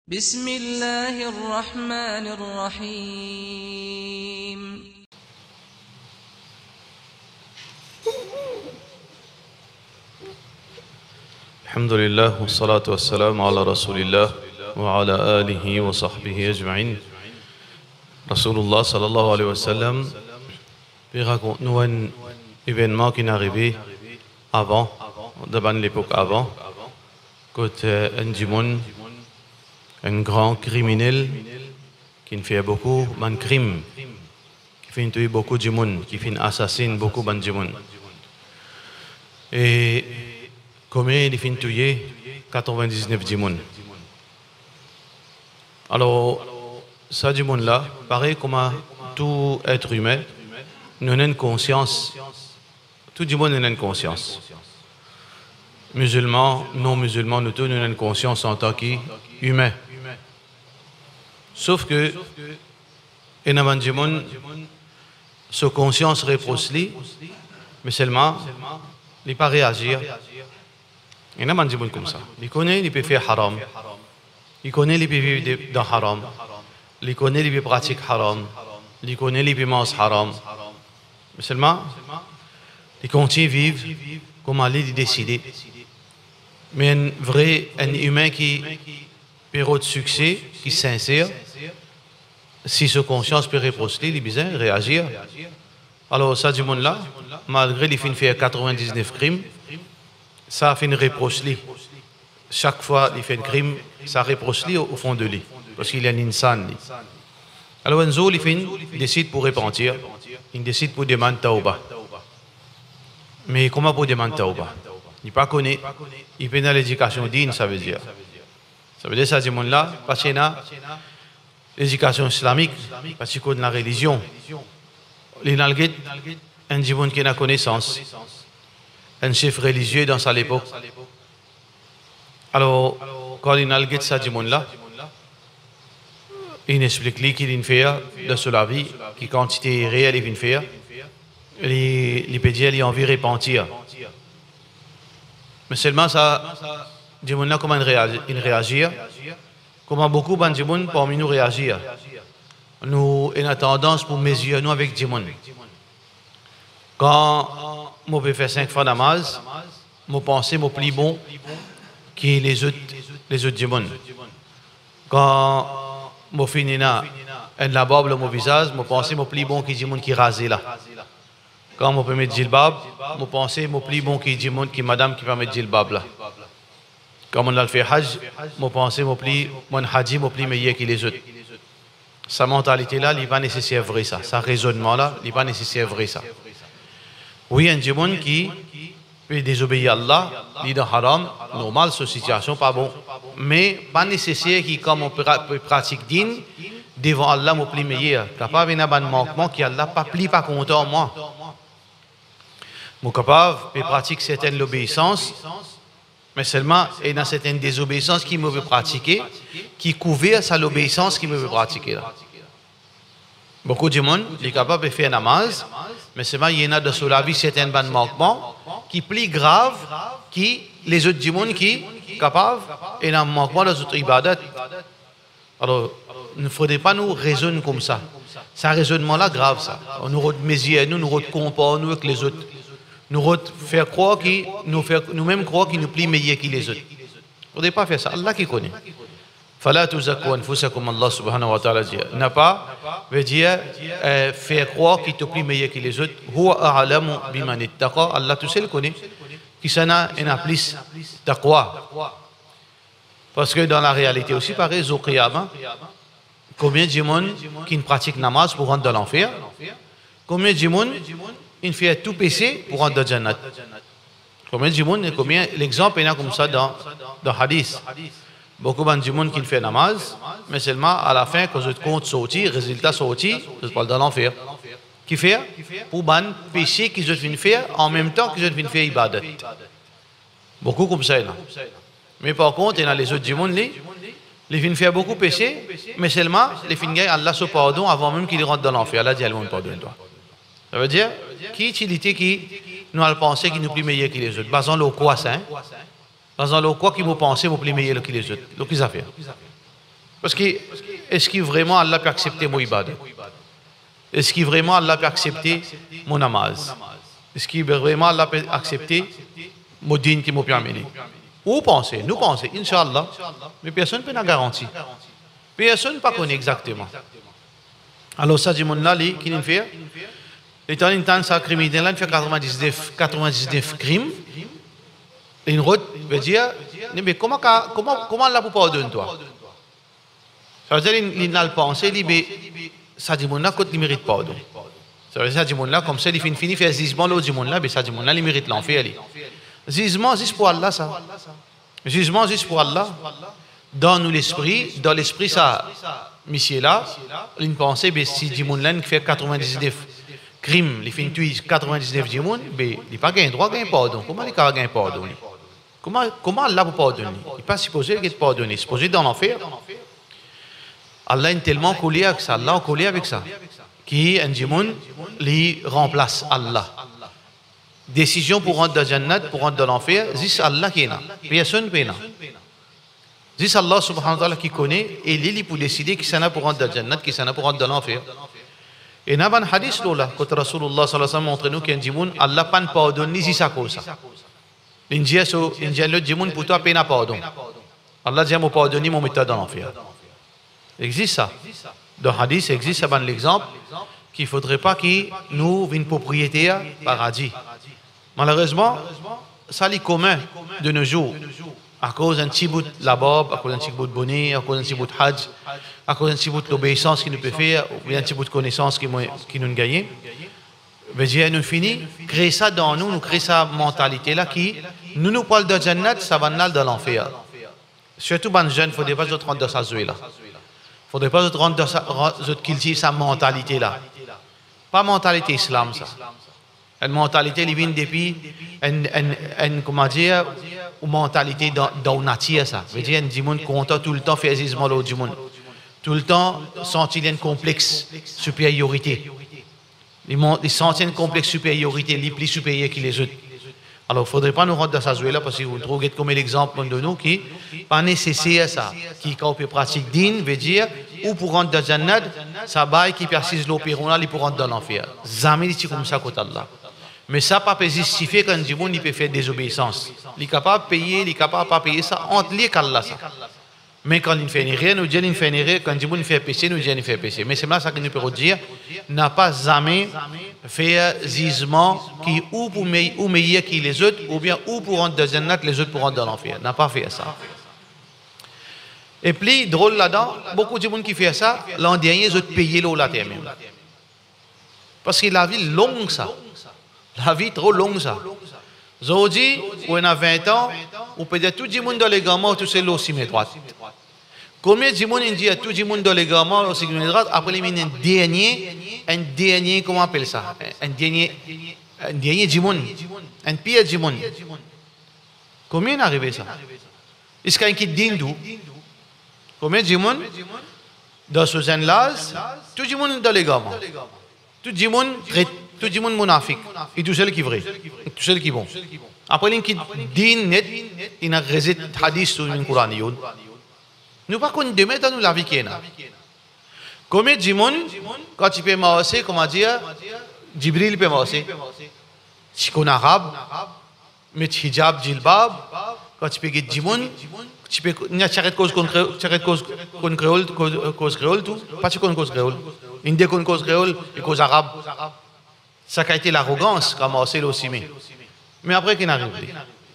بسم الله الرحمن الرحيم الحمد لله والصلاة والسلام على رسول الله وعلى آله وصحبه أجمعين. Rasulullah sallallahu alayhi wa sallam raconte-nous un événement qui est arrivé avant, devant l'époque avant, quand un grand criminel qui fait beaucoup de crimes, qui fait tuer beaucoup de monde, qui fait assassiner beaucoup de monde. Et combien il fait tuer 99 de monde. Alors, ça du monde-là, pareil comme tout être humain, nous avons une conscience. Tout le monde a une conscience. Musulmans, non musulmans, nous tous avons une conscience en tant qu'humains. Sauf que, il y a des gens sa conscience reproche-lui, mais seulement, il ne peut pas réagir. Il y a des gens comme ça. Il connaît, il peut faire haram. Il connaît, il peut vivre dans haram. Il connaît, il peut pratiquer haram. Il connaît, il peut manger haram. Mais seulement, il continue à vivre comme il décide. Mais un vrai, un humain qui peut de succès, qui est sincère, si sa conscience peut reprocher, il est besoin de réagir. Alors, ça, du monde-là, malgré les fins de faire 99 crimes, ça fait une reproche. Chaque fois qu'il fait un crime, ça reproche au fond de lui. Parce qu'il est un insan. Alors, un jour, il décide pour repentir. Il décide pour demander tauba. Mais comment pour demander tauba? Il ne pas connaît. Il peut dans l'éducation digne, ça veut dire. Ça veut dire ça, ce monde-là, parce qu'il y a l'éducation islamique, parce qu'il y a la religion. Il y a un monde qui a la connaissance. Un chef religieux dans sa époque. Alors, quand il y a ça, ce monde-là, il explique qu'il fait de la vie, qui quantité réelle il fait. Il peut dire qu'il a envie de repentir. Mais seulement ça, du monde là, comment il réagit, comment beaucoup de gens parmi nous réagir. Nous avons tendance pour mesurer nous avec du monde. Quand je peux faire 5 fois namaz, je pense que je suis plus bon que les autres du monde. Quand je finis un labab dans mon visage, je pense que je suis plus bon que les gens qui rasent là. Quand je peux mettre djilbab, je pense que je suis plus bon que les gens qui madame qui va mettre djilbab là. Quand je fais hajj, je pense que mon hajji est plus meilleur que les autres. Sa mentalité là, il n'est pas nécessaire vrai ça. Sa raisonnement là, il n'est pas nécessaire vrai ça. Oui, un gens qui peut désobéir à Allah, il est dans haram, normal, cette situation pas bon. Mais pas nécessaire qu'il comme on pratique digne devant Allah mon plus meilleur. Capable d'avoir un manquement qui Allah pas pli pas content moi. Mon capable de pratiquer certaines obéissances, mais seulement et dans certaines désobéissances qui me veut pratiquer, qui couvert sa l'obéissance qui me veut pratiquer là. Beaucoup de monde est capable de faire namaz, mais seulement il y en a dans la vie certains manquements qui sont plus graves que les autres du monde qui sont capables et un manquement dans les autres ibadat. Alors, il ne faudrait pas nous raisonner comme ça. Ce raisonnement-là grave ça. Nous mesurer, nous comparer nous avec les autres. Nous faire croire nous-mêmes croire qu'ils nous plus meilleurs que les autres. Il ne faudrait pas faire ça. Allah qui connaît. فلا تزكوا أنفسكم الله سبحانه وتعالى dit n'a pas veut dire faire croire qu'il est plus meilleur que les autres هو أعلم بمن اتقى Allah tout seul connaît qui s'en a plus taqwa parce que dans la réalité aussi pareil au qiyamah combien de gens qui ne pratiquent namaz pour rentrer dans l'enfer combien de gens qui font tout péché pour rentrer dans le jannat combien de gens combien l'exemple est comme ça dans hadith. Beaucoup de gens qui font namaz, mais seulement à la fin, quand je compte sortir, résultat sorti, je parle dans l'enfer. Qui fait pour ban péché qu'ils viennent faire en même temps qu'ils viennent faire ibadat. Beaucoup comme ça. Mais par contre, il y a les autres gens, ils viennent faire beaucoup de péché, mais seulement les fins gagnent Allah se pardonne avant même qu'ils rentrent dans l'enfer. Allah dit Allah pardonne-toi. Ça veut dire, qui utilité qui nous a pensé qu'ils nous plus meilleurs que les autres. Basant le quoi ça? Par exemple, quoi qui vous pensez, vous plus meilleur que les autres. Donc, qu'ils ont fait. Parce que, est-ce que vraiment Allah peut accepter mon ibadah? Est-ce que vraiment Allah peut accepter mon namaz? Est-ce que vraiment Allah peut accepter mon dîne qui m'a permis? Où pensez? Nous pensons, Inch'Allah, mais personne ne peut la garantir. Personne ne peut connaître exactement. Alors, ça, dit mon Ali, qui nous fait? Étant une temps, ça criminel, il fait 99 crimes. Et une route veut dire, mais comment Allah peut pardonner toi? Ça veut dire, il n'a pas pensé, ça dit mon là, quand il mérite pardon. Ça veut dire, ça dit mon là, comme ça, il finit faire jugement, l'autre dit mon là, mais ça dit mon là, il mérite l'enfer. Jugement, juste pour Allah, ça. Jugement, juste pour Allah. Dans l'esprit, ça, monsieur là, il pensait, si dit mon là, il fait 99 crimes, il fait 99 djimoun, il n'a pas gagné droit, gagner pardon. Comment il a gagné pardon? Comment Allah peut pardonner? Il n'est pas supposé qu'il pardonne, il est supposé dans l'enfer. Allah est tellement collé avec ça, Allah est collé avec ça, qui un djimoun lui remplace Allah. Décision pour rentrer dans le Jannat, pour rentrer dans l'enfer, c'est Allah qui est là. Personne ne peut. C'est Allah subhanahu wa ta'ala qui connaît, et lui pour décider qui s'en a pour rentrer dans le Jannat, qui s'en a pour rentrer dans l'enfer. Et il y a un hadith là, quand Rasulullah sallallahu alayhi wa sallam montre nous qu'un djimoun, Allah ne pardonne ni si ça cause. Il dit le djimoun pour toi, peine à pardon. Allah dit, je pardonne mon méthode dans l'enfer. Il existe ça. Dans le hadith, il existe l'exemple qu'il ne faudrait pas que nous venions propriétaires paradis. Malheureusement, ça est commun de nos jours. À cause d'un petit bout de la barbe, à cause d'un petit bout de bonnet, à cause d'un petit bout de hajj, à cause d'un petit bout d'obéissance qu'il nous peut faire, ou bien un petit bout de connaissance qui nous gagne. Nous finissons, créer ça dans nous, nous créer cette mentalité-là qui, nous parle de Jannat, ça va dans l'enfer. Surtout les jeunes, il ne faudrait pas rentrer dans sa zoé-là. Il ne faudrait pas rentrer dans sa mentalité-là. Pas mentalité islam, ça. Une mentalité qui vient depuis, comment dire, une mentalité dans la nature, ça. Veut dire, un monde content tout le temps faire zizement l'autre du monde. Tout le temps, sentir un complexe supériorité. Ils sentent un complexe supériorité, les plus supérieurs que les autres. Alors, il ne faudrait pas nous rentrer dans ça là parce que vous trouvez comme l'exemple de nous qui n'est pas nécessaire ça. Qui, quand on pratique din, veut dire, ou pour rentrer dans le Jannat, ça baille qui persiste l'opéron là, il pour rentrer dans l'enfer. Jamais dit comme ça côté Allah. Mais ça ne peut pas justifier quand du monde il peut faire désobéissance. Il est capable de payer, il est capable de pas payer ça entre les qu'Allah ça. Mais quand il ne fait rien, nous disons qu'il fait rien. Quand du monde fait péché, nous disons qu'il fait péché. Mais c'est là ça que nous pouvons dire, n'a pas jamais fait jugement qui ou meilleur que les autres, ou bien ou pour rentrer dans le Jannat, les autres pour rentrer dans l'enfer. N'a pas fait ça. Et puis, drôle là-dedans, beaucoup de monde qui fait ça, l'an dernier, ils ont payé l'eau la terre même. Parce que la vie longue ça. La vie trop longue ça. Aujourd'hui, on a 20 ans, on peut dire tout le monde dans les gamins, tout c'est l'eau si droite. Combien de monde dit tout le monde dans les gamins, aussi droite, après il y a un dernier, comment on appelle ça? Un dernier du monde. Un pire du monde. Combien est arrivé ça? Est-ce qu'il y a un qui dit d'où? Combien de monde dans ce genre-là, tout le monde dans les gamins. Tout le monde monafik. Et tout seul qui est vrai. Tout seul qui est bon. Après, il y a dit net, il y a un hadith sur le Coran. Nous ne pouvons pas demain dans la vie qui est là. Combien de monde, quand tu peux m'avancer, comment dire, Jibril peut m'avancer. Si tu es arabe, mais hijab, jilbab, quand tu peux get du monde, tu peux, il y a une cause créole, tout, pas tu connais cause créole. Il y a une cause créole et cause arabe. Ça a été l'arrogance qu'a commencé aussi. Mais après, qu'il arrive.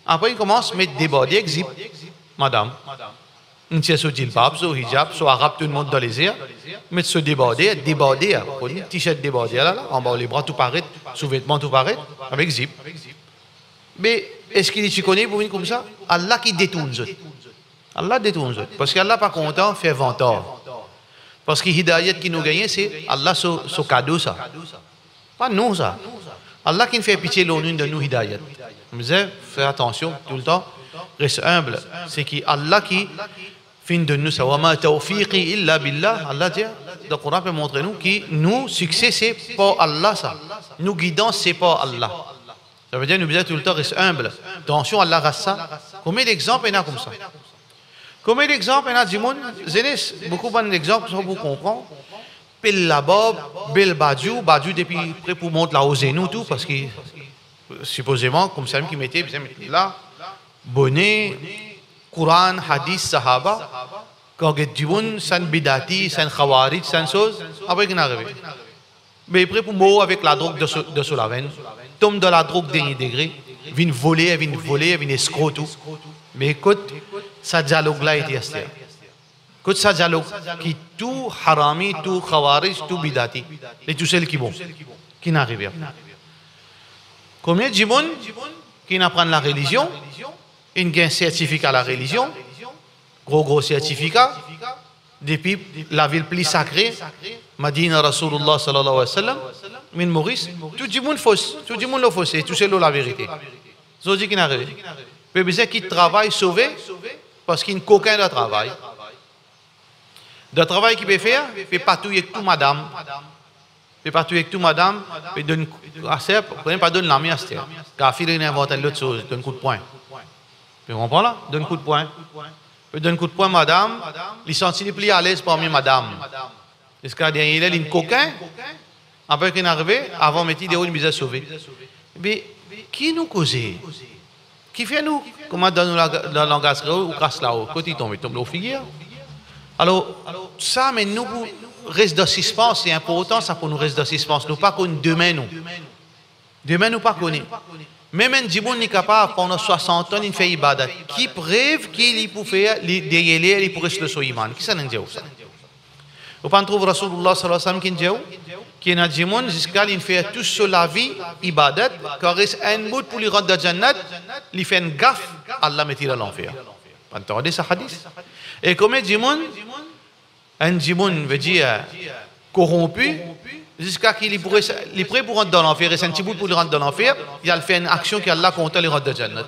Après, il commence à mettre des body exhib, madame. Il tient sur djilbab, sur hijab, sur arabe, tout le monde dans les airs. Mettre se déborder, un t-shirt débordé là, en bas les bras tout paraît, sous-vêtements tout paraît, avec zip. Mais est-ce qu'il tu connais pour une comme ça? Allah qui détourne. Allah détourne. Parce qu'Allah pas content, fait venteur. Parce que l'hidayat qui nous gagne, c'est Allah son cadeau ça. Pas nous ça. Allah qui nous fait pitié l'une de nous hidayat. Je me disais, fais attention tout le temps, reste humble. C'est Allah qui fin de nous ça. Wa ma tawfiqi illa billah. Allah dit, le Coran peut montrer nous que nous, succès c'est pas Allah ça. Nous guidons c'est pas Allah. Ça veut dire nous disons tout le temps reste humble. Attention Allah reste ça. Combien d'exemples il y en a comme ça? Combien d'exemples, il y a des gens, Zénis, beaucoup d'exemples, ça vous comprend. Pile la bob, bel badjou, badjou depuis près pour monter là aux nous tout, parce que supposément, comme ça qui mettait, là, bonnet, Coran, hadith, sahaba, quand il y a des gens, bidati, san khawarij, san chose, après qu'il arrive. Mais près pour mourir avec la drogue de sous la veine, tombe dans la drogue dernier degré, vient voler, vient escroc tout. Mais écoute, ça dialogue là était asté. Écoute, ça dialogue qui tout harami, tout khawarij, tout bidati, les tous celles qui vont, qui n'arrivent pas. Combien de gens qui n'apprennent la religion, ils ont un certificat à la religion, gros certificat, depuis la ville plus sacrée, Madina Rasulullah sallallahu alayhi wa sallam, min Maurice, tout le monde fausse, tout le monde le fausse, tout c'est la vérité. C'est ce qui n'arrive. Mais besoin qui travaille sauvé, parce qu'il n'y a aucun de travail. De travail qu'il peut faire, il peut pas tout avec tout madame. Il peut pas tout avec tout madame, il donne assez, pas donne l'ami à ce terre. Car il a inventé l'autre chose, donne coup de poing. Tu comprends là? Donne coup de poing. Il donne coup de poing madame, il sentit les plus à l'aise parmi madame. Jusqu'à derrière il y a une coquin, après qu'il est arrivé, avant de mettre des hauts, il nous sauvé. Mais qui nous cause? Qui fait nous? Comment dans le langage ou casse là-haut? Quand il tombe au figure. Alors, ça, mais nous, reste de suspense, c'est important, ça pour nous reste de suspense. Nous pas connaître demain, nous. Demain, nous pas connaître. Même un djibon n'est capable, pendant 60 ans, il fait ibadat. Qui preuve qu'il peut faire, derrière, il pourrait se le soïman. Qui ça n'a pas ça? Vous pouvez trouver Rasulullah sallallahu alayhi wa sallam qui dit qui est un djibon, jusqu'à il fait tout sur la vie, ibadat, quand il reste un bout pour lui rendre dans Jannat, il fait une gaffe, Allah met-il à l'enfer. Vous entendez ce hadith? Et comme un djibon veut dire corrompu, jusqu'à qu'il est prêt pour rentrer dans l'enfer, et c'est un petit bout pour lui rentrer dans l'enfer, il a fait une action qui Allah compte lui rentrer dans Jannat.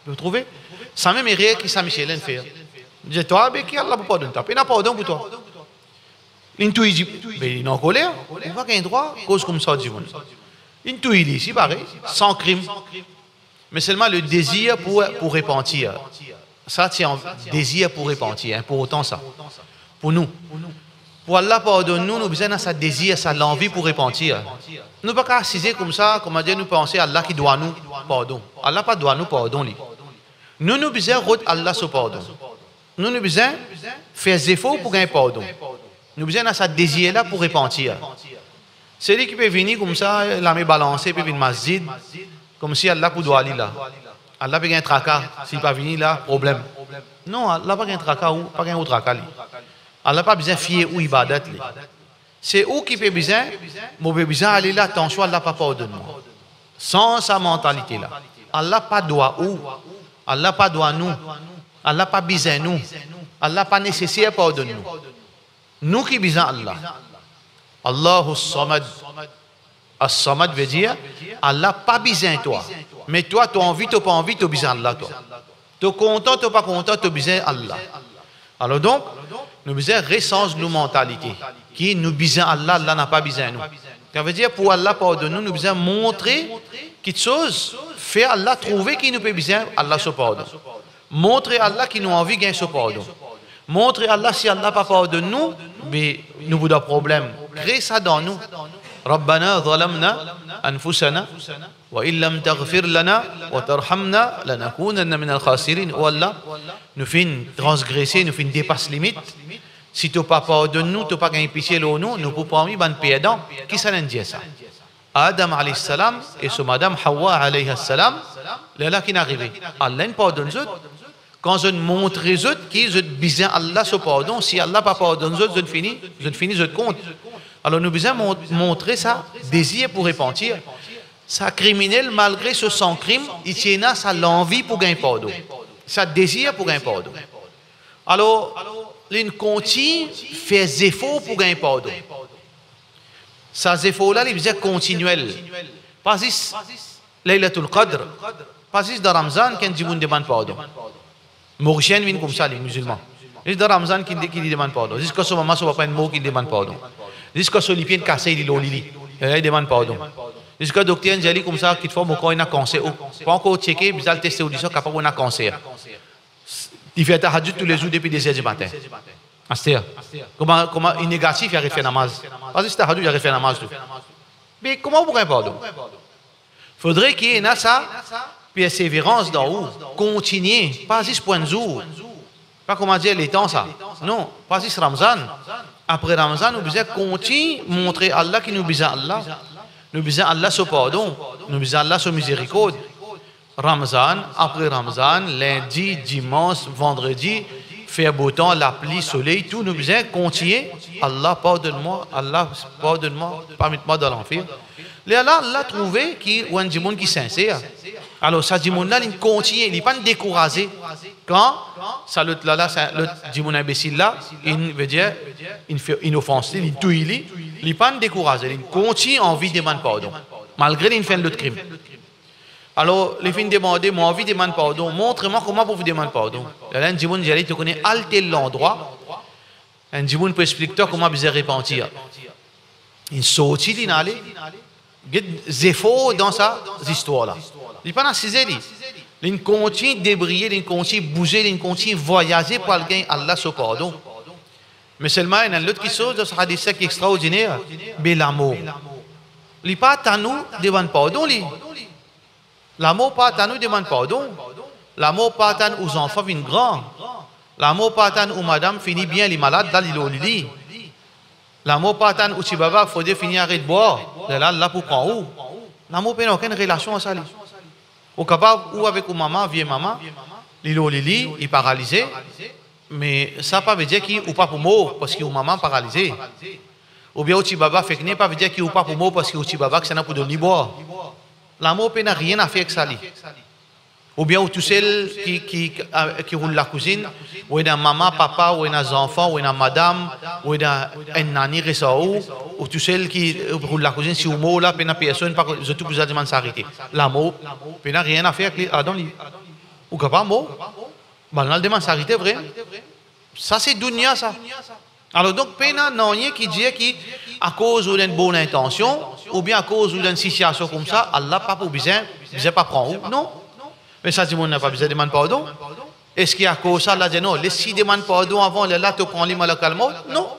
Vous trouvez? Ça même est réel qui Saint-Michel fait. Il dit, toi, mais qui Allah vous pardonne? Il n'a pas pardon pour toi. Il est en colère. On va qu'il y ait un droit, cause comme ça, djibon. Il ici, pareil, sans crime. Mais seulement le désir pour repentir. Ça, c'est un désir pour repentir, pour autant ça. Pour nous. Pour Allah pardonne nous, nous avons besoin de ce désir, ça l'envie pour repentir. Nous ne pouvons pas assiser comme ça, comme dire, nous penser à Allah qui doit nous pardon. Allah pas doit nous pardon. Nous avons besoin de Allah ce pardon. Nous avons besoin de faire des efforts pour gagner pardon. Nous avons besoin de ce désir-là pour repentir. C'est lui qui peut venir comme ça, la main balancée, peut venir masjid, comme si Allah pour doit aller là. Allah peut gagner un tracas, s'il ne peut pas venir là, problème. Non, Allah n'a pas gagner un tracas ou pas gagner un tracas. Allah n'a pas besoin de fier ou ibadat. C'est où qui peut besoin, mais besoin d'aller là, attention, Allah n'a pas pardonné. Sans sa mentalité là. Allah n'a pas droit où, Allah n'a pas droit nous, Allah n'a pas besoin nous, Allah n'a pas nécessaire pardonner nous. Nous qui besoin Allah. Allahu Samad. As-Samad veut dire, Allah n'a pas besoin de toi. Mais toi, tu as envie, tu n'as pas envie, tu as besoin d'Allah. Tu es content, tu n'es pas content, tu as besoin d'Allah. Alors donc, nous besoin de rechange nos mentalités. Qui nous besoin Allah, Allah n'a pas besoin de nous. Ça veut dire, pour Allah pardonne nous, nous besoin montrer quelque chose, faire Allah trouver qui nous peut besoin, Allah se pardonne. Montrer Allah qui nous a envie de gagner ce pardon. Montrer Allah si Allah n'a pas pardonne nous, mais nous avons des problèmes. Créer ça dans nous. ربنا ظلمنا أنفسنا وإن لم تغفر لنا وترحمنا لنكونن من الخاسرين. Oh Allah, nous finissons transgresser, nous finissons dépasser limite. Si tu n'as pas pardonné nous, tu n'as pas gagné pitié nous, nous ne pouvons pas être perdants. Qui ça dit ça? Adam alayhi salam et son madame Hawa alayhi salam, là qui est arrivé. Allah ne pardonne pas. Quand je montre les autres qui ont besoin Allah se pardon, si Allah n'a pas pardonné les autres, je finis je compte. Alors nous devons montrer ça, désir pour repentir. Ça criminel, malgré ce sans crime, il tient à ça l'envie pour gagner pardon. Ça désir pour gagner pardon. Alors, il continue faire des efforts pour gagner pardon. Ces efforts-là, ils sont continuels. Pas juste Laylatul Qadr, pas juste dans Ramzan, quand ils demandent pardon. Mauriciens viennent comme ça, les musulmans. Juste dans Ramzan, qui demandent pardon. Jusqu'à ce moment, ce n'est pas un mot qui demande pardon. Jusqu'à ce lipien cassé, il demande pardon. Jusqu'à docteur Njali comme ça, qu'il faut qu'on ait un cancer. Pas encore checké, mais il tester audition capable d'un cancer. Il fait tahajjud tous les jours depuis 2 heures du matin. C'est-à-dire, comment il est négatif, il arrive à faire namaz. Parce que c'est tahajjud, il arrive à faire namaz tout. Mais comment vous pourrez pardon? Il faudrait qu'il y ait ça, persévérance dans où, continuer, pas juste point de jour. Pas comment dire les temps ça. Non, pas juste Ramzan. Après Ramzan, nous devons continuer montrer Allah qui nous besoin Allah. Nous besoin Allah ce pardon. Nous besoin Allah ce miséricorde. Ramzan, après Ramzan, lundi, dimanche, vendredi, faire beau temps, la pluie, soleil, tout nous besoin continuer. Allah pardonne-moi, permette-moi dans l'enfer. Là, Allah a trouvé qu'il y a un monde qui est sincère. Alors, ça dit là, il continue, il n'est pas découragé. Quand ça le dit imbécile là, il veut dire, il fait une offense, il tout il n'est pas découragé, il continue envie de demander pardon, malgré qu'il fait l'autre crime. Alors, les filles demandent, moi envie de demander pardon, montre-moi comment vous demander pardon. Là, un dit j'allais te connaître à tel endroit, un dit peut expliquer comment vous repentir. Il sortit, il allait. Il y a des efforts dans sa histoire là. Il n'est pas dans ses ailes. Il continue de débrayer, il continue de bouger, il continue de voyager pour gagner Allah ce pardon. Mais seulement, il y a l'autre qui sort de ce hadith qui est extraordinaire. Mais l'amour. Il n'est pas à nous de demander pardon. L'amour pas à nous de demander pardon. L'amour pas à nous aux enfants viennent grands. L'amour pas à nous aux madame finit bien les malades dans l'île. L'amour pas à nous aux baba, il faut finir arrêter de boire. Là pour prendre où? L'amour n'a aucune relation à ça. Au capable ou avec une maman, vieille maman, l'île il est paralysé. Mais ça ne veut pas dire qu'il n'est pas pour mort parce qu'il est maman paralysée. Ou bien au baba fait que n'est pas dire qu'il n'est pas pour mort parce qu'il est baba que c'est pour donner boire. L'amour n'a rien à faire avec ça. Ou bien tout seul qui roule la cuisine, ou il y a maman, papa, ou il y a des enfants, ou il y a madame, ou il y a un nani ou tout seul qui roule la cuisine, si vous mot là, il y a personne, je tout vous a demandé de s'arrêter. L'amour, il n'y a rien à faire avec Adam. Ou capable, mot, on a demandé de s'arrêter, vrai. Ça, c'est dunya, ça. Alors, donc, il n'y a rien qui dit qu'à cause d'une bonne intention, ou bien à cause d'une situation comme ça, Allah n'a pas besoin de pas prendre. Non. Mais ça, on n'a pas besoin de demander pardon. Est-ce qu'il y a cause ça, Allah dit non, laisse-y demander pardon avant, là, tu prends les malak al-maut. Non.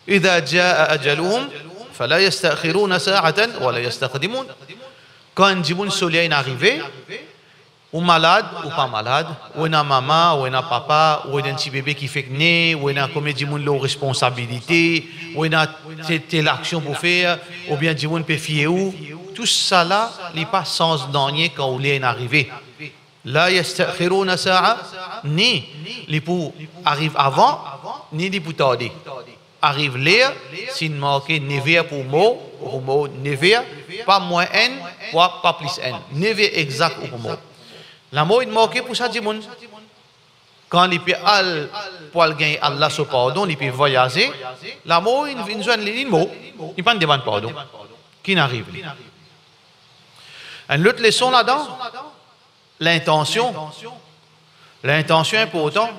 إذا جاء أجلهم فلا يستأخرون ساعة ولا يستقدمون. Quand un djimoun soleil est arrivé, ou malade ou pas malade, ou une maman, ou une papa, ou un petit bébé qui fait né, ou une combien djimoun leur responsabilité, ou une telle action pour faire, ou bien djimoun peut fier où. Tout ça là, il n'y a pas sens d'ennier quand il est arrivé. Là, yastakhiruna sa'a, ni les pour arrive avant, ni les pour tarder. Arrive l'air, c'est marqué never pour mot, never, pas moins n, pas plus n. Never exact pour mot. La mot est marqué pour ça, Dimoun. Quand il peut aller pour gagner Allah ce pardon, il peut voyager, la mot, il ne mot, il pas demande pardon. Qui n'arrive? Une autre leçon là-dedans, l'intention. L'intention est importante.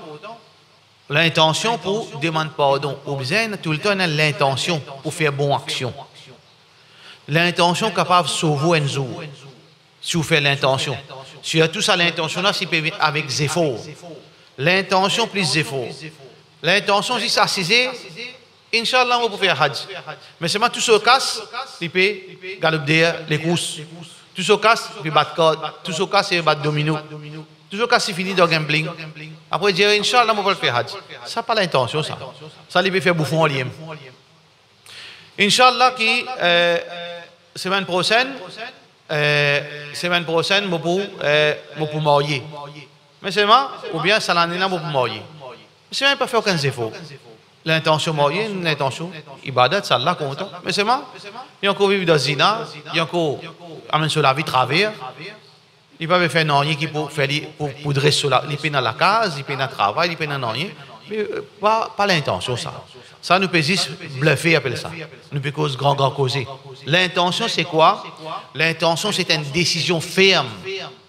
L'intention pour demander pardon. Ou bien, tout le temps, on a l'intention pour faire bonne action. L'intention capable de sauver un jour. Si vous faites l'intention. Si vous avez tout ça, l'intention là, c'est avec des efforts. L'intention plus des efforts. L'intention, si ça c'est Inch'Allah, on peut faire Hajj. Mais seulement tout ce casse, il peut galoper les courses. Tout ce casse, il peut battre code. Tout ce casse, il peut battre domino. Tout ce casse, c'est fini dans gambling. Après, dire Inch'Allah, on peut le faire Hajj. Ça n'a pas l'intention, ça. Ça, il peut faire bouffon en lien. Inch'Allah, qui, semaine prochaine, je peux marier. Mais seulement, ou bien, ça l'année là, je peux marier. Mais seulement, il ne peut pas faire aucun effort. L'intention mariée, l'intention ibadat, ça l'a content. Mais c'est moi. Il y a encore vivre dans zina, il y a encore amener sur la vie travers. Il peut faire non rien qui pour faire pour dresser sur la, il peut dans la case, il peut dans le travail, il peut dans rien. Mais pas l'intention ça. Ça nous peut juste bluffer appelle ça. Nous peut cause grand causer. L'intention c'est quoi? L'intention c'est une décision ferme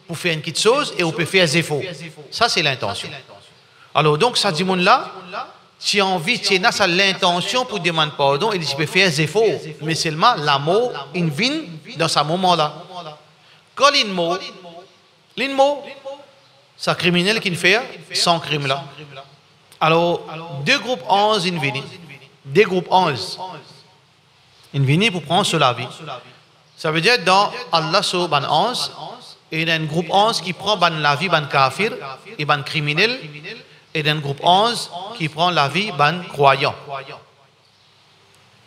pour faire une petite chose et on peut faire des efforts. Ça c'est l'intention. Alors donc ça dit mon là. Si on envie, tu as l'intention pour demander pardon et tu peux faire des efforts. Mais seulement l'amour, il vient dans ce moment-là. Quand l'inmo, ça criminel qui ne fait sans crime là. Alors, deux groupes 11, ils viennent. Deux groupes 11. Ils viennent pour prendre sur la vie. Ça veut dire, dans Allah sur ban 11, il y a un groupe 11 qui prend ban la vie ban kafir et ban criminel, et il y a un groupe 11 qui prend la vie ban croyant.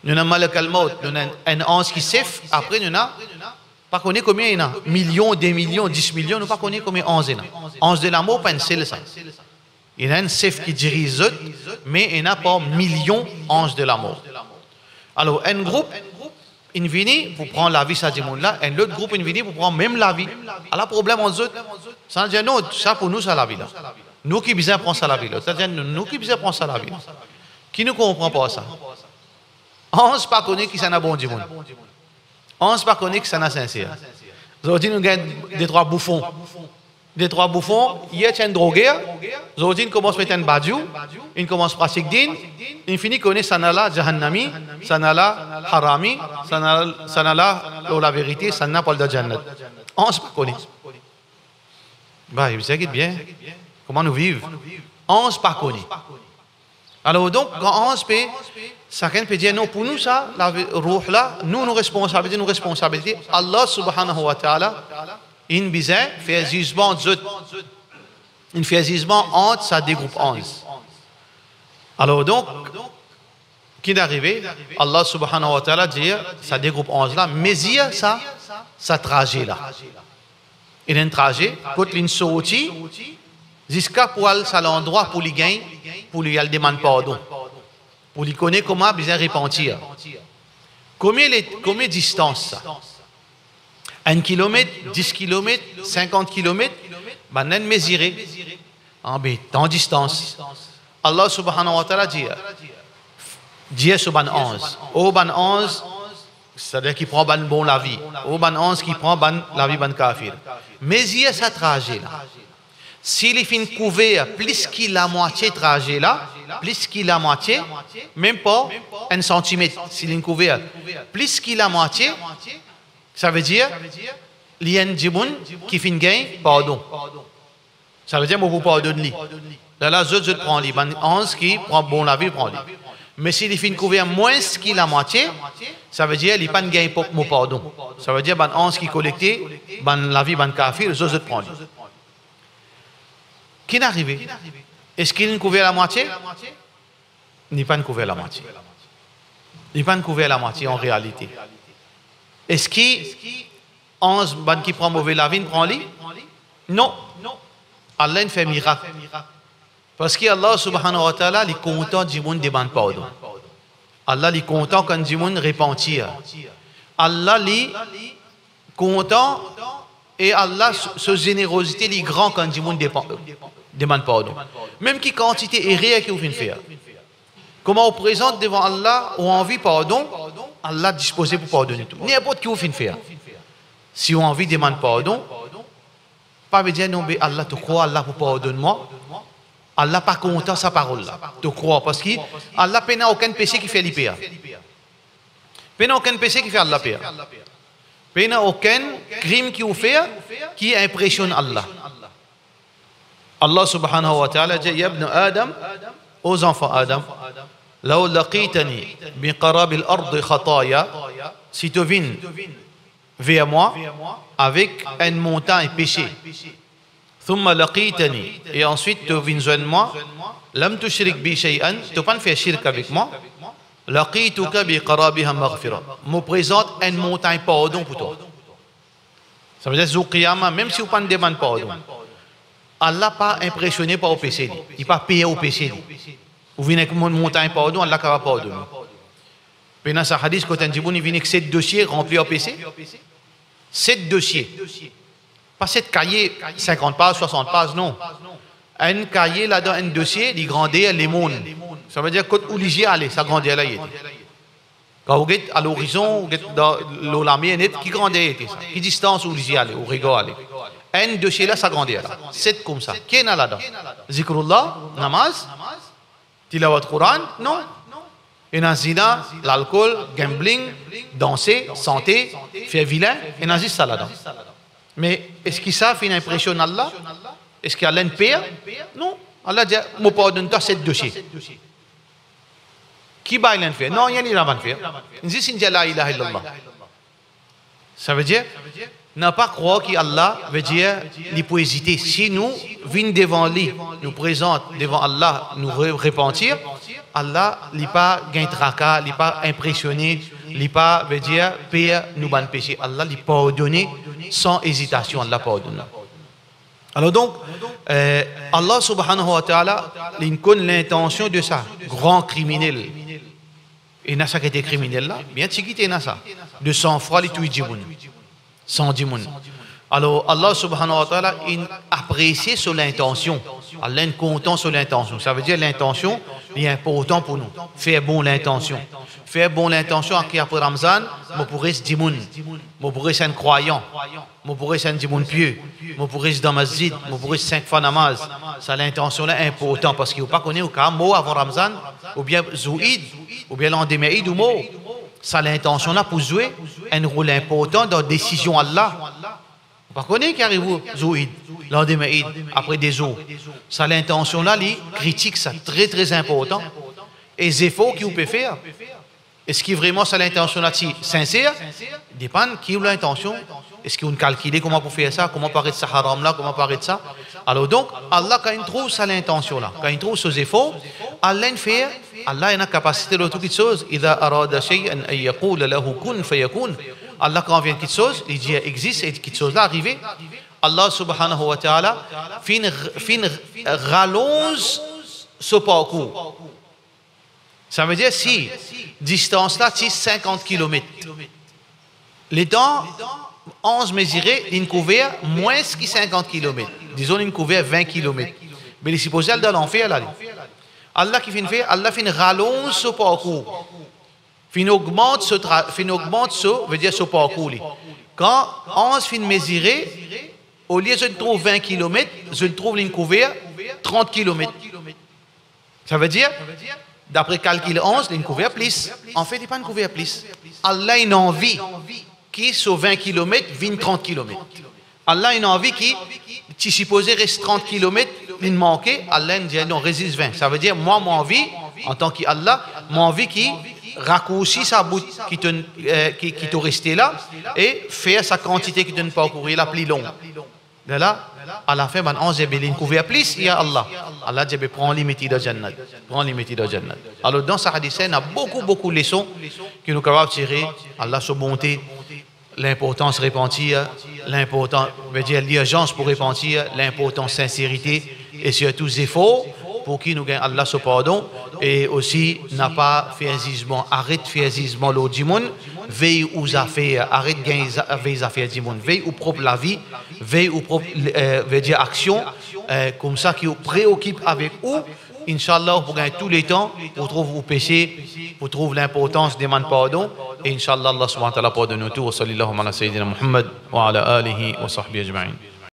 Nous avons malak al-maut, nous avons un 11 qui s'effre, après nous avons pas connaît combien il y a, millions, des millions, 10 millions, nous pas connaît combien 11 il y a. 11 de l'amour, pas une seule ça. Il y a un chef qui dirige, mais il n'y a pas millions 11 de l'amour. Alors, un groupe, il vient pour prendre la vie, ça dit là, et l'autre groupe, il vient pour prendre même la vie. Alors, le problème, on dit, ça dit non, ça pour nous, c'est la vie là. Nous qui besoin prendre ça la vie là. C'est-à-dire, nous qui besoin prendre ça la vie. Qui ne comprend pas ça? On ne pas connaît qui s'en a bon du monde. On ne pas connaît qui s'en a sincère. Aujourd'hui, nous avons des trois bouffons. Des trois bouffons, il y a un drogué, aujourd'hui, il commence à mettre un badiou, il commence à pratiquer din, il finit connaît sanala jahannami, sanala harami, sanala la vérité, sanala pas de jannat. On ne pas connaît. Bah, vous savez bien comment nous vivons. On ne pas connaît. Alors donc, quand on se paie, chacun peut dire non, pour nous, ça, la roue là, nous responsabilités, Allah subhanahu wa ta'ala, il besoin fait jugement il fait jugement entre ça des groupes 11. Alors donc, qui est arrivé, Allah subhanahu wa ta'ala dit, ça des groupes 11 là, mais il y a ça trajet là. Il y a un trajet, quand il sorti, jusqu'à pour aller à l'endroit pour lui gagner, pour lui demander pardon. Pour lui connaître comment bien repentir. Combien de distance ça? 1 kilomètre, 10 kilomètres, 50 kilomètres, ben on mesurer en distance. Allah subhanahu wa ta'ala dit sur ban 11. Au ban 11, c'est-à-dire qu'il prend ban bon la vie. Au ban 11 qui prend ban la vie ban kafir. Mais il y a ce trajet là. S'il est fin couvert plus qu'il la moitié trajet là, plus qu'il la moitié, même pas 1 centimètre, s'il est couvert plus qu'il la moitié, ça veut dire, il y a un djiboun qui fait gain, pardon. Ça veut dire, moi, vous pardonnez. Là, je prends les 11 qui prend bon la vie, prend les. Mais s'il fait couvert moins qu'il la moitié, ça veut dire, il n'y a pas de gain pour mon pardon. Ça veut dire, 11 qui collecté, la vie, kafir, je prends les. Qui est arrivé? Est-ce qu'il a couvert la moitié? Il n'est pas couvert la moitié. Il n'est pas couvert la moitié en réalité. Est-ce qu'il 11 qui prend mauvais la vie prend lit? Non. Allah fait miracle. Parce qu'Allah subhanahu wa ta'ala est content du monde demande pardon. Allah est content quand du monde repentir. Allah est content et Allah, sa générosité est grand quand du monde demande pardon. Même qui quantité est réelle qu'il vient faire. Comment on présente devant Allah, on a envie pardon, Allah disposé pour pardonner tout. N'importe qui vous fait faire. Si on a envie de demander pardon, pas me dire non, mais Allah te croit, Allah pour pardonner moi. Allah pas content sa parole là. Te croit parce que Allah n'a aucun péché qui fait l'IPA. N'a aucun péché qui fait Allah pire. N'a aucun crime qui vous fait qui impressionne Allah. Allah subhanahu wa ta'ala dit ya ibn Adam, aux enfants Adam, لو لقيتني بقراب الأرض خطايا, si tu viens vers moi avec une montagne péché, ثم لقيتني, et ensuite tu viens joindre moi, لم تشرك بي شيئا, tu pas faire shirk avec moi, لقيتك بقرابها مغفرة, me présente une montagne pardon pour toi. Ça veut dire au qiyamah, même si vous ne demandez pas pardon, Allah pas impressionné par le péché, il pas payé au péché. Vous venez avec une montagne pardon, Allah va pardonner. Puis dans ce hadith, quand on dit il vient avec 7 dossiers remplis au PC, 7 dossiers. Pas 7 cahiers, 50 pages, 60 pages, non. Un cahier là-dedans, un dossier, il grandit les mondes. Ça veut dire que où l'IG allait, ça grandit là. Quand vous êtes à l'horizon, vous êtes dans l'olamie net, qui grandit, qui distance où l'IG allait, où Rigo allait. Un dossier là, ça grandit là. 7 comme ça. Qui est là-dedans? Zikrullah, namaz, tilawat Quran, non. Et dans zina, l'alcool, gambling, danser, santé, faire vilain, et dans ça là-dedans. Mais est-ce qu'ils savent une impression Allah? Est-ce qu'Allah paie? Non. Allah dit, je pardonne toi 7 dossiers. Qui va l'en faire? Non, il n'y a pas de faire. C'est la ilaha illallah. Ça veut dire, n'a pas croire qu'Allah veut dire, il peut hésiter. Si nous venons devant lui, nous présente devant Allah, nous repentir, Allah n'est pas gain tracas, il n'est pas impressionné, il n'est pas, veut dire, payer nous ban péché. Allah lui pardonne sans hésitation, Allah pardonne. Alors donc, Allah subhanahu wa ta'ala, il connaît l'intention de ça, grand criminel. Et n'a ça qui était criminel là, bien tigité n'a ça. De sang-froid, les tout djimoun. Sans djimoun. Alors Allah subhanahu wa ta'ala, il apprécie sur l'intention. Allah est content sur l'intention. Ça veut dire l'intention est important pour nous. Faire bon l'intention. Faire bon l'intention après Ramzan, je pourrais être djimoun. Je pourrais être un croyant. Je pourrais être un djimoun pieux. Je pourrais être dans ma masjid. Je pourrais être 5 fois namaz. Ça l'intention là est important parce qu'il ne faut pas connaître aucun mot avant Ramzan, ou bien Zouïd, ou bien l'endemain ou mot. Ça l'intention là pour jouer un rôle important dans la décision Allah. Vous ne connaissez qui arrive Zouïd, l'endemain après des eaux. Ça l'intention là, il critique ça, très très important. Et les efforts qu'il peut faire. Est-ce que vraiment ça l'intention là sincère? Dépend qui a l'intention. Est-ce qu'on calcule comment pour faire ça? Comment paraître ça haram là? Comment paraître ça? Alors donc, Allah, quand il trouve ça l'intention là, quand il trouve ces efforts, Allah fait, Allah a la capacité de toutes choses. إذا أراد شيئا أن يقول له كن فيكون. Allah quand vient quelque chose, il dit existe et quelque chose là arrivé. Allah subhanahu wa ta'ala fin rallonge ce parcours. Ça veut dire si distance là, c'est 50 km. Les dents 11 mesurés, ils couvrent moins que 50 km. Disons qu'ils couvrent 20 km. Mais les supposés dans l'enfer là. Allah qui fait faire, Allah fait rallonge ce parcours. Fin augmente ce, veut dire ce parcours. Quand 11 fin mesuré, au lieu de trouver 20 km, je trouve une couvert 30 km. Ça veut dire, d'après calcul 11, une couvert plus. En fait, il n'y a pas une couvert plus. Allah a une envie qui, sur 20 km, vient 30 km. Allah a une envie qui, si supposé reste 30 km, il manquait, Allah dit non, résiste 20. Ça veut dire, moi, mon envie, en tant qu'Allah, mon envie qui raccourcit sa bout qui te resté là et faire sa quantité qui te parcourir la plus longue. De là, à la fin, on a une couvert plus, il y a Allah. Allah dit, prends les métiers de Jannat. Prends les métiers de Jannat. Alors, dans ce hadith, il y a beaucoup de leçons que nous pouvons tirer. Allah, sa bonté, l'importance de repentir, l'importance, veut dire l'urgence pour repentir, l'importance de sincérité et surtout les efforts pour qui nous gagne Allah ce pardon et aussi n'a pas fait un jugement, arrête de faire un jugement l'autre du monde, veille aux affaires, arrête de gagner les affaires du monde, veille aux propres la vie, veille aux propres veut dire action, comme ça qui vous préoccupe avec vous. Inch'Allah, pour gagner tous les temps, pour trouver vos péchés, pour trouver l'importance de demander pardon. Et Inch'Allah, Allah subhanahu wa ta'ala pardonne nous tous. Wa sallallahu ala sayyidina Muhammad wa ala alihi wa sahbihi ajma'in.